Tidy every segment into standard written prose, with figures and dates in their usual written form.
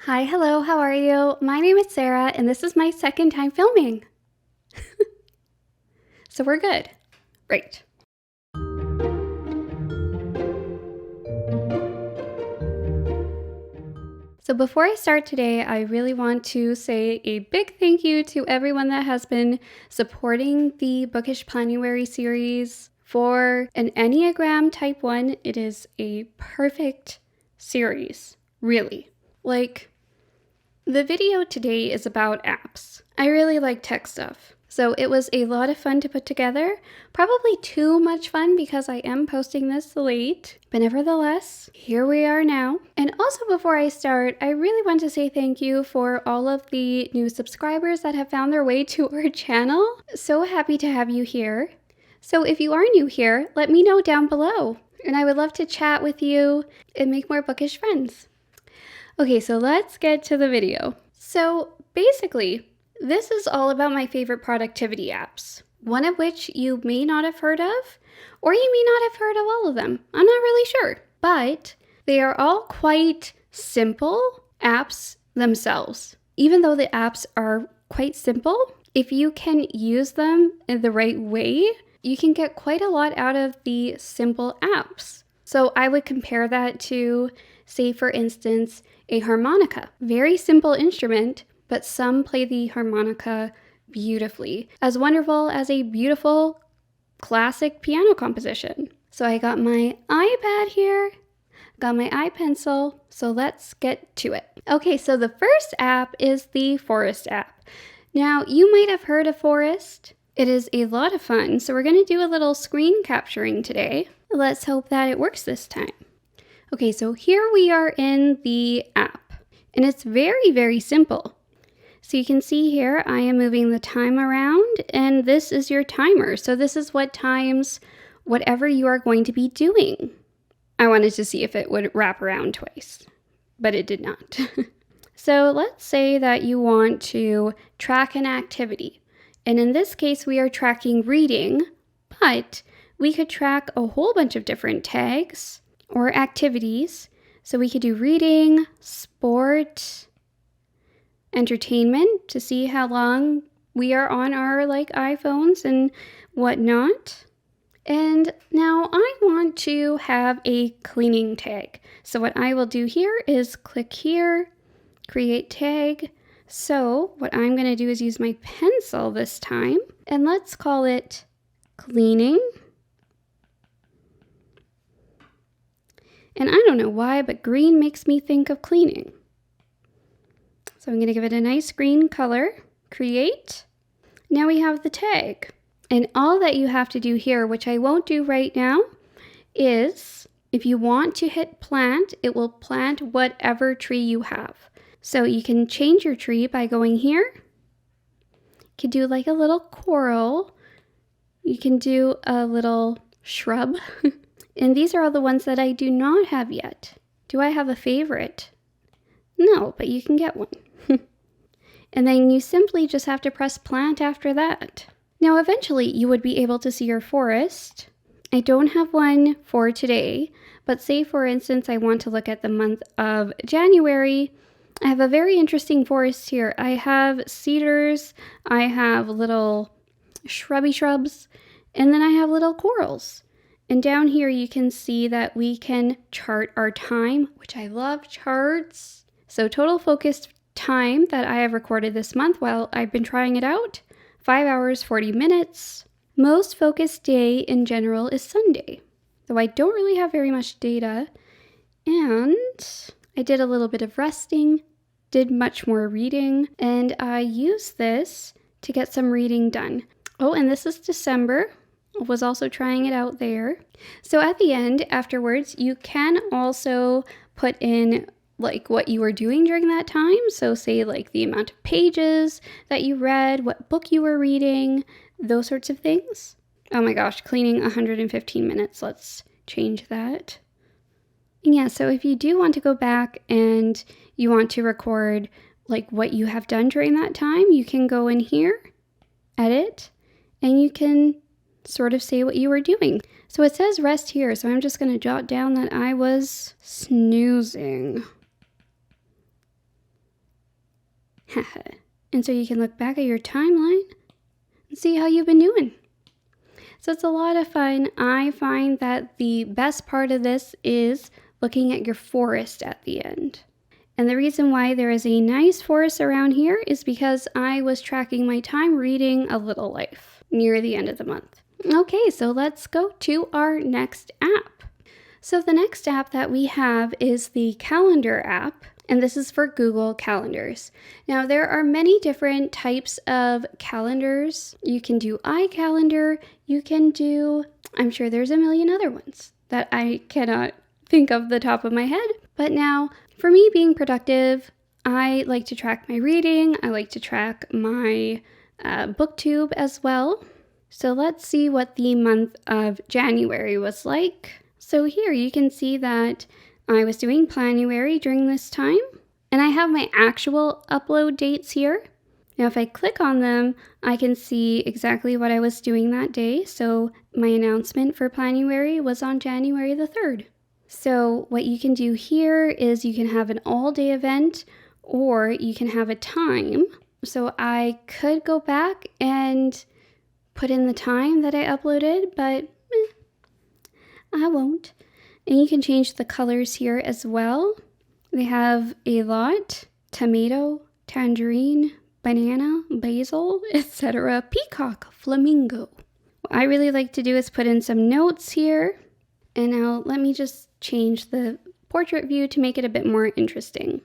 Hi, hello, how are you? My name is Sarah, and this is my second time filming. So we're good. Right. So before I start today, I really want to say a big thank you to everyone that has been supporting the Bookish Planuary series. For an Enneagram Type 1, it is a perfect series, really. The video today is about apps. I really like tech stuff. So it was a lot of fun to put together. Probably too much fun because I am posting this late. But nevertheless, here we are now. And also before I start, I really want to say thank you for all of the new subscribers that have found their way to our channel. So happy to have you here. So if you are new here, let me know down below. And I would love to chat with you and make more bookish friends. Okay, so let's get to the video. So basically, this is all about my favorite productivity apps, one of which you may not have heard of, or you may not have heard of all of them. I'm not really sure, but they are all quite simple apps themselves. Even though the apps are quite simple, if you can use them in the right way, you can get quite a lot out of the simple apps. So I would compare that to, say for instance, a harmonica. Very simple instrument, but some play the harmonica beautifully. As wonderful as a beautiful classic piano composition. So I got my iPad here, got my iPencil, so let's get to it. Okay, so the first app is the Forest app. Now, you might have heard of Forest. It is a lot of fun, so we're going to do a little screen capturing today. Let's hope that it works this time. Okay, so here we are in the app, and it's very, very simple. So you can see here, I am moving the time around, and this is your timer. So this is what times whatever you are going to be doing. I wanted to see if it would wrap around twice, but it did not. So let's say that you want to track an activity. And in this case, we are tracking reading, but we could track a whole bunch of different tags or activities. So we could do reading, sport, entertainment to see how long we are on our iPhones and whatnot. And now I want to have a cleaning tag. So what I will do here is click here, create tag. So what I'm going to do is use my pencil this time, and let's call it cleaning. And I don't know why, but green makes me think of cleaning. So I'm going to give it a nice green color. Create. Now we have the tag. And all that you have to do here, which I won't do right now, is if you want to hit plant, it will plant whatever tree you have. So you can change your tree by going here. You can do like a little coral. You can do a little shrub. And these are all the ones that I do not have yet. Do I have a favorite? No, but you can get one. And then you simply just have to press plant after that. Now eventually you would be able to see your forest. I don't have one for today, but say for instance I want to look at the month of January. I have a very interesting forest here. I have cedars, I have little shrubs, and then I have little corals. And down here you can see that we can chart our time, which I love charts. So total focused time that I have recorded this month while I've been trying it out, 5 hours, 40 minutes. Most focused day in general is Sunday, though I don't really have very much data. And I did a little bit of resting, did much more reading, and I used this to get some reading done. Oh, and this is December. Was also trying it out there. So at the end, afterwards, you can also put in what you were doing during that time. So say the amount of pages that you read, what book you were reading, those sorts of things. Oh my gosh, cleaning 115 minutes. Let's change that. And yeah, so if you do want to go back and you want to record what you have done during that time, you can go in here, edit, and you can sort of say what you were doing. So it says rest here, so I'm just going to jot down that I was snoozing. And so you can look back at your timeline and see how you've been doing. So it's a lot of fun. I find that the best part of this is looking at your forest at the end. And the reason why there is a nice forest around here is because I was tracking my time reading A Little Life near the end of the month. Okay, so let's go to our next app. So the next app that we have is the Calendar app, and this is for Google Calendars. Now, there are many different types of calendars. You can do iCalendar, you can do, I'm sure there's a million other ones that I cannot think of the top of my head. But now, for me being productive, I like to track my reading, I like to track my booktube as well. So let's see what the month of January was like. So here you can see that I was doing Planuary during this time, and I have my actual upload dates here. Now if I click on them, I can see exactly what I was doing that day. So my announcement for Planuary was on January the 3rd. So what you can do here is you can have an all-day event, or you can have a time. So I could go back and put in the time that I uploaded, but I won't. And you can change the colors here as well. They have a lot: tomato, tangerine, banana, basil, etc. Peacock, flamingo. What I really like to do is put in some notes here. And now let me just change the portrait view to make it a bit more interesting.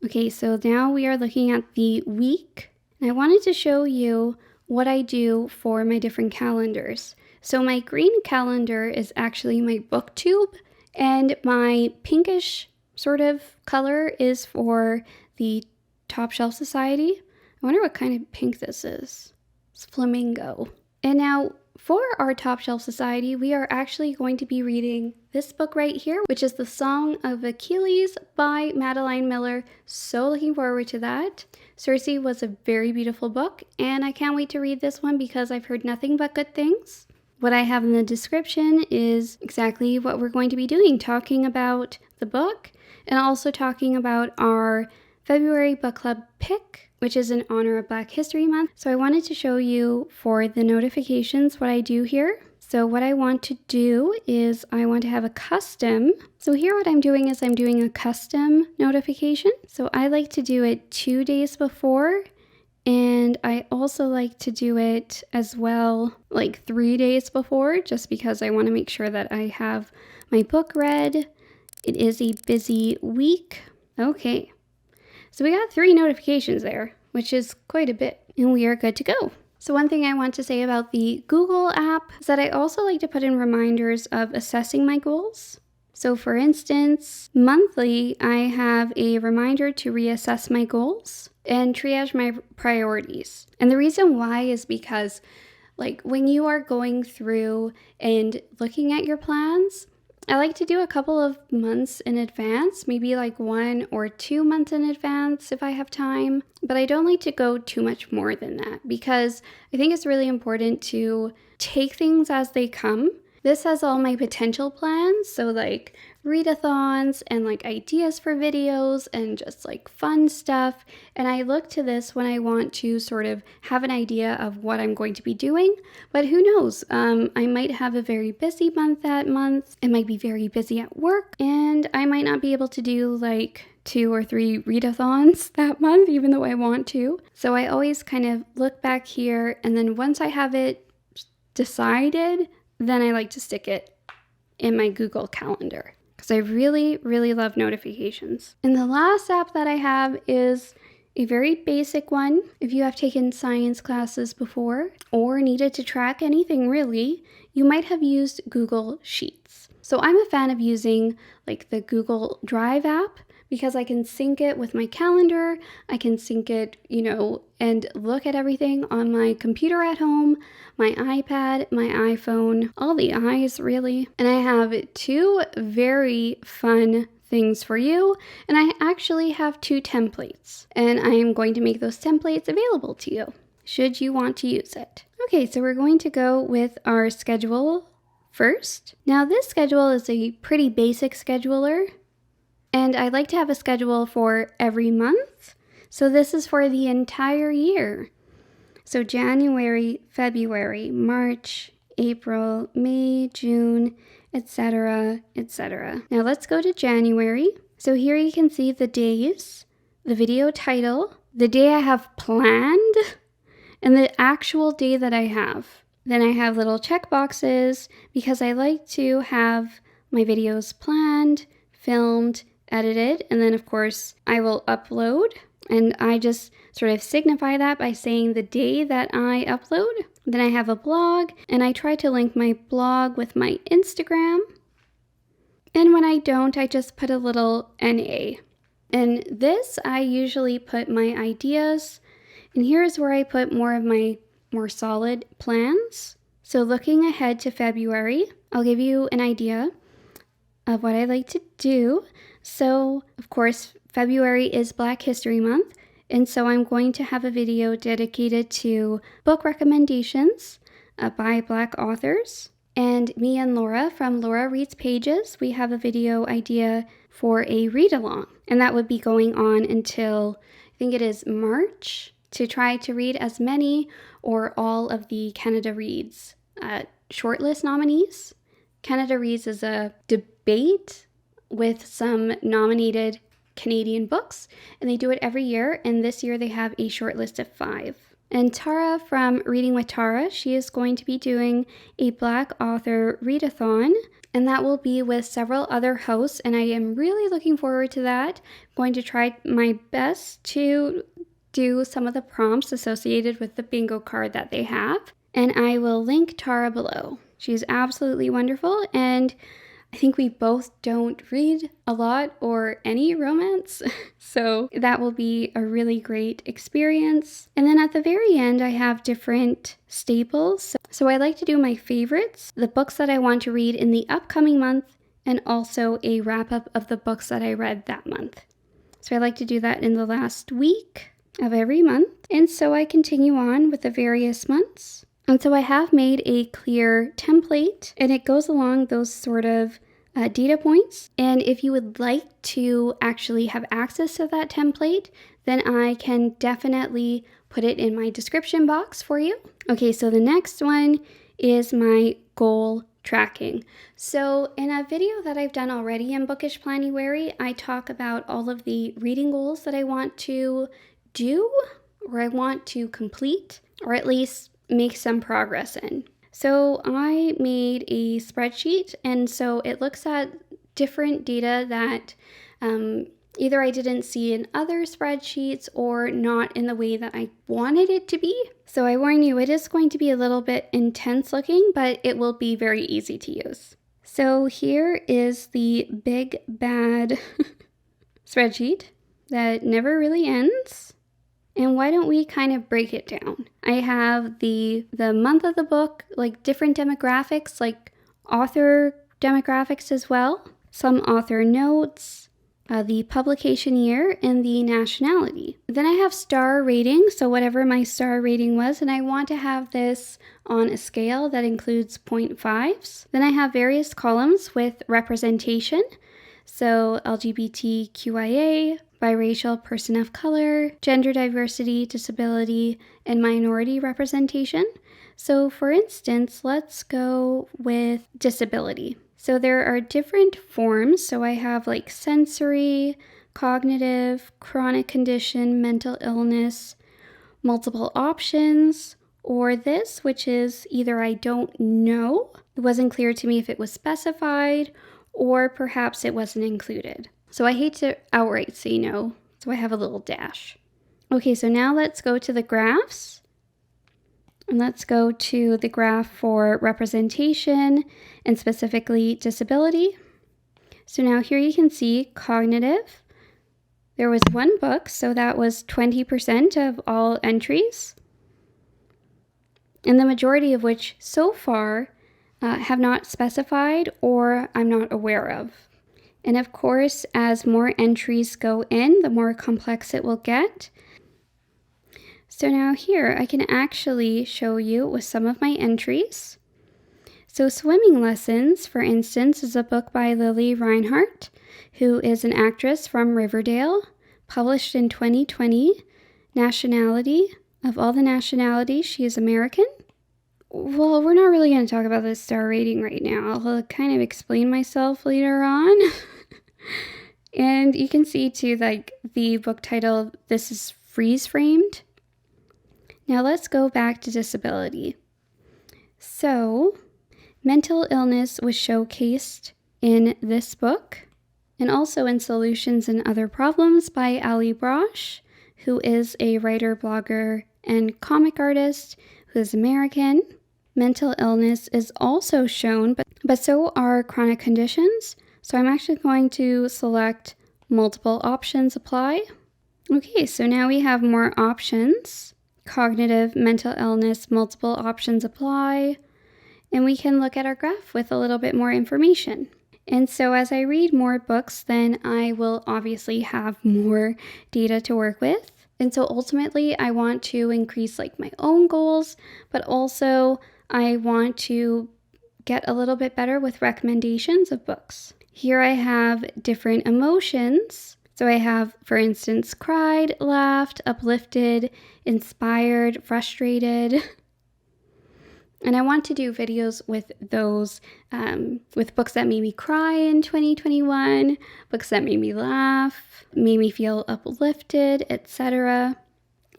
Okay, so now we are looking at the week. And I wanted to show you what I do for my different calendars. So my green calendar is actually my booktube, and my pinkish sort of color is for the Top Shelf Society. I wonder what kind of pink this is. It's flamingo. And now for our Top Shelf Society, we are actually going to be reading this book right here, which is The Song of Achilles by Madeline Miller. So looking forward to that. Circe was a very beautiful book, and I can't wait to read this one because I've heard nothing but good things. What I have in the description is exactly what we're going to be doing, talking about the book and also talking about our February book club pick, which is in honor of Black History Month. So I wanted to show you for the notifications what I do here. So what I want to do is I want to have a custom. So here what I'm doing is I'm doing a custom notification. So I like to do it 2 days before. And I also like to do it as well, like 3 days before, just because I want to make sure that I have my book read. It is a busy week. Okay, so we got 3 notifications there, which is quite a bit, and we are good to go. So one thing I want to say about the Google app is that I also like to put in reminders of assessing my goals. So for instance, monthly, I have a reminder to reassess my goals and triage my priorities. And the reason why is because, like, when you are going through and looking at your plans, I like to do a couple of months in advance, maybe like 1 or 2 months in advance if I have time. But I don't like to go too much more than that because I think it's really important to take things as they come. This has all my potential plans, so like readathons and like ideas for videos and just like fun stuff. And I look to this when I want to sort of have an idea of what I'm going to be doing. But who knows? I might have a very busy month that month. It might be very busy at work, and I might not be able to do like 2 or 3 readathons that month, even though I want to. So I always kind of look back here, and then once I have it decided, then I like to stick it in my Google Calendar because I really, really love notifications. And the last app that I have is a very basic one. If you have taken science classes before or needed to track anything really, you might have used Google Sheets. So I'm a fan of using like the Google Drive app because I can sync it with my calendar. I can sync it, and look at everything on my computer at home, my iPad, my iPhone, all the eyes really. And I have 2 very fun things for you. And I actually have 2 templates, and I am going to make those templates available to you should you want to use it. Okay, so we're going to go with our schedule first. Now this schedule is a pretty basic scheduler. And I like to have a schedule for every month. So this is for the entire year. So January, February, March, April, May, June, etc., etc. Now let's go to January. So here you can see the days, the video title, the day I have planned, and the actual day that I have. Then I have little check boxes because I like to have my videos planned, filmed, edited, and then of course I will upload. And I just sort of signify that by saying the day that I upload. Then I have a blog, and I try to link my blog with my Instagram. And when I don't, I just put a little NA. And this, I usually put my ideas. And here's where I put more of my more solid plans. So looking ahead to February, I'll give you an idea of what I like to do. So, of course, February is Black History Month, and so I'm going to have a video dedicated to book recommendations by Black authors. And me and Laura from Laura Reads Pages, we have a video idea for a read-along. And that would be going on until, I think it is March, to try to read as many or all of the Canada Reads shortlist nominees. Canada Reads is a debate with some nominated Canadian books, and they do it every year, and this year they have a short list of 5. And Tara from Reading with Tara, she is going to be doing a Black author readathon, and that will be with several other hosts, and I am really looking forward to that. I'm going to try my best to do some of the prompts associated with the bingo card that they have, and I will link Tara below. She's absolutely wonderful, and I think we both don't read a lot or any romance, so that will be a really great experience. And then at the very end, I have different staples. So I like to do my favorites, the books that I want to read in the upcoming month, and also a wrap-up of the books that I read that month. So I like to do that in the last week of every month, and so I continue on with the various months. And so I have made a clear template, and it goes along those sort of data points. And if you would like to actually have access to that template, then I can definitely put it in my description box for you. Okay, so the next one is my goal tracking. So in a video that I've done already in Bookish Planuary, I talk about all of the reading goals that I want to do, or I want to complete, or at least make some progress in. So I made a spreadsheet, and so it looks at different data that either I didn't see in other spreadsheets or not in the way that I wanted it to be. So I warn you, it is going to be a little bit intense looking, but it will be very easy to use. So here is the big bad spreadsheet that never really ends. And why don't we kind of break it down? I have the month of the book, like different demographics, like author demographics as well, some author notes, the publication year, and the nationality. Then I have star rating, so whatever my star rating was, and I want to have this on a scale that includes 0.5s. Then I have various columns with representation, so LGBTQIA, biracial, person of color, gender diversity, disability, and minority representation. So for instance, let's go with disability. So there are different forms. So I have like sensory, cognitive, chronic condition, mental illness, multiple options, or this, which is either I don't know, it wasn't clear to me if it was specified, or perhaps it wasn't included. So I hate to outright say no, so I have a little dash. Okay, so now let's go to the graphs. And let's go to the graph for representation and specifically disability. So now here you can see cognitive. There was one book, so that was 20% of all entries. And the majority of which so far have not specified or I'm not aware of. And of course, as more entries go in, the more complex it will get. So now here, I can actually show you with some of my entries. So Swimming Lessons, for instance, is a book by Lily Reinhart, who is an actress from Riverdale. published in 2020. Nationality, of all the nationalities, she is American. Well, we're not really going to talk about the star rating right now. I'll kind of explain myself later on. And you can see too, like, the book title, this is freeze framed. Now let's go back to disability. So, mental illness was showcased in this book and also in Solutions and Other Problems by Ali Brosh, who is a writer, blogger, and comic artist who is American. Mental illness is also shown, but so are chronic conditions. So I'm actually going to select multiple options apply. Okay, so now we have more options. Cognitive, mental illness, multiple options apply. And we can look at our graph with a little bit more information. And so as I read more books, then I will obviously have more data to work with. And so ultimately I want to increase like my own goals, but also I want to get a little bit better with recommendations of books. Here I have different emotions. So I have, for instance, cried, laughed, uplifted, inspired, frustrated. And I want to do videos with those, with books that made me cry in 2021, books that made me laugh, made me feel uplifted, etc.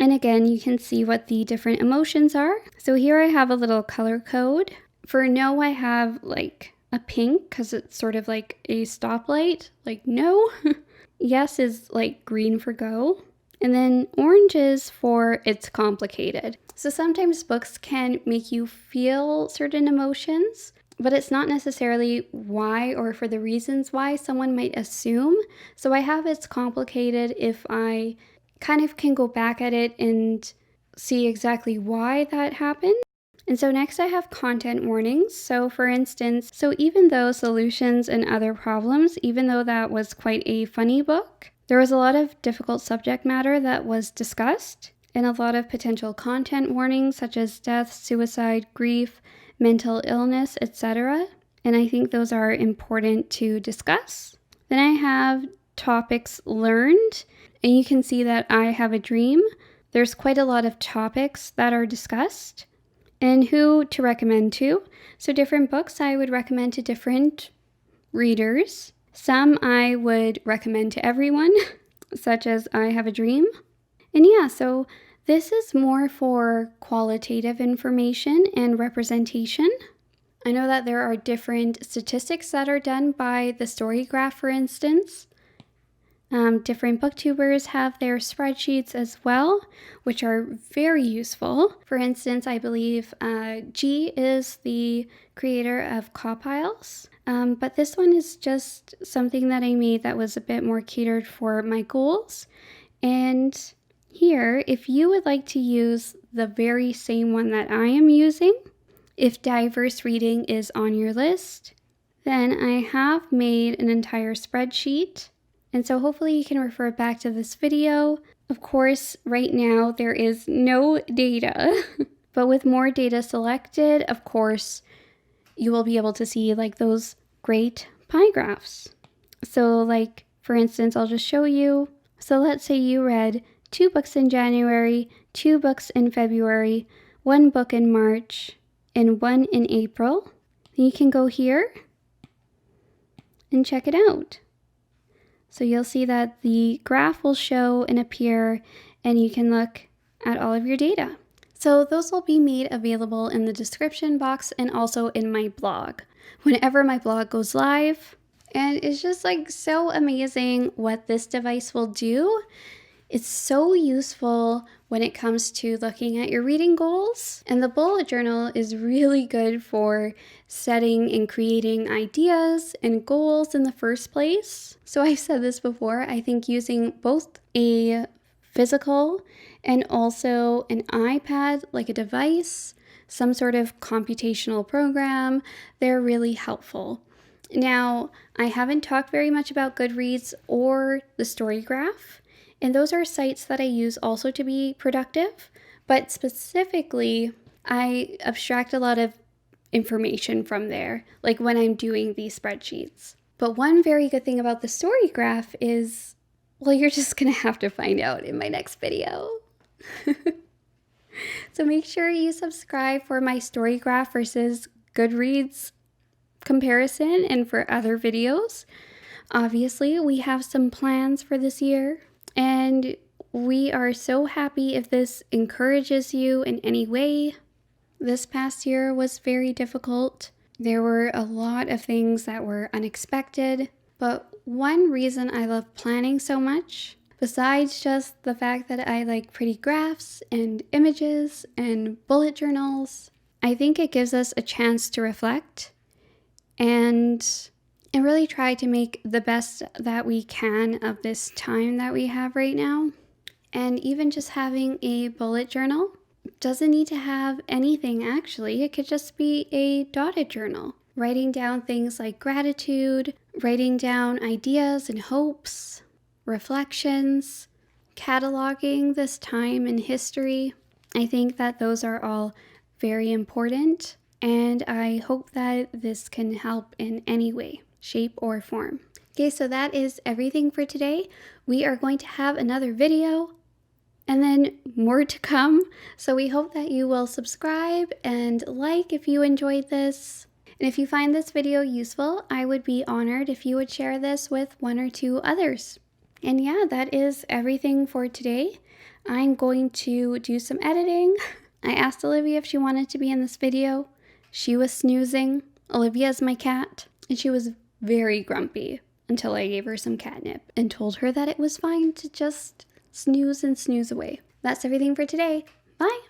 And again, you can see what the different emotions are. So here I have a little color code. For no, I have like a pink because it's sort of like a stoplight, like no. Yes is like green for go. And then orange is for it's complicated. So sometimes books can make you feel certain emotions, but it's not necessarily why or for the reasons why someone might assume. So I have it's complicated if I kind of can go back at it and see exactly why that happened. And so next I have content warnings. So for instance, even though Solutions and Other Problems, even though that was quite a funny book, there was a lot of difficult subject matter that was discussed and a lot of potential content warnings such as death, suicide, grief, mental illness, etc. And I think those are important to discuss. Then I have topics learned, and you can see that I have a dream. There's quite a lot of topics that are discussed and who to recommend to. So different books I would recommend to different readers. Some I would recommend to everyone, such as I Have a Dream. And yeah, so this is more for qualitative information and representation. I know that there are different statistics that are done by the Storygraph, for instance. Different booktubers have their spreadsheets as well, which are very useful. For instance, I believe G is the creator of Cawpiles, but this one is just something that I made that was a bit more catered for my goals. And here, if you would like to use the very same one that I am using, if diverse reading is on your list, then I have made an entire spreadsheet. And so hopefully you can refer back to this video. Of course, right now there is no data, but with more data selected, of course, you will be able to see like those great pie graphs. So like, for instance, I'll just show you. So let's say you read 2 books in January, 2 books in February, 1 book in March, and 1 in April. Then you can go here and check it out. So you'll see that the graph will show and appear, and you can look at all of your data. So those will be made available in the description box and also in my blog whenever my blog goes live. And it's just like so amazing what this device will do. It's so useful when it comes to looking at your reading goals. And the bullet journal is really good for setting and creating ideas and goals in the first place. So I've said this before, I think using both a physical and also an iPad, like a device, some sort of computational program, they're really helpful. Now, I haven't talked very much about Goodreads or the Storygraph. And those are sites that I use also to be productive, but specifically, I abstract a lot of information from there, like when I'm doing these spreadsheets. But one very good thing about the Storygraph is Well, you're just gonna have to find out in my next video. So make sure you subscribe for my Storygraph versus Goodreads comparison and for other videos. Obviously, we have some plans for this year, and we are so happy if this encourages you in any way. This past year was very difficult. There were a lot of things that were unexpected, but one reason I love planning so much, besides just the fact that I like pretty graphs and images and bullet journals, I think it gives us a chance to reflect and really try to make the best that we can of this time that we have right now. And even just having a bullet journal doesn't need to have anything actually. It could just be a dotted journal, writing down things like gratitude, writing down ideas and hopes, reflections, cataloging this time in history. I think that those are all very important, and I hope that this can help in any way, shape, or form. Okay, so that is everything for today. We are going to have another video and then more to come. So we hope that you will subscribe and like if you enjoyed this. And if you find this video useful, I would be honored if you would share this with 1 or 2 others. And yeah, that is everything for today. I'm going to do some editing. I asked Olivia if she wanted to be in this video. She was snoozing. Olivia is my cat, and she was very grumpy until I gave her some catnip and told her that it was fine to just snooze and snooze away. That's everything for today. Bye!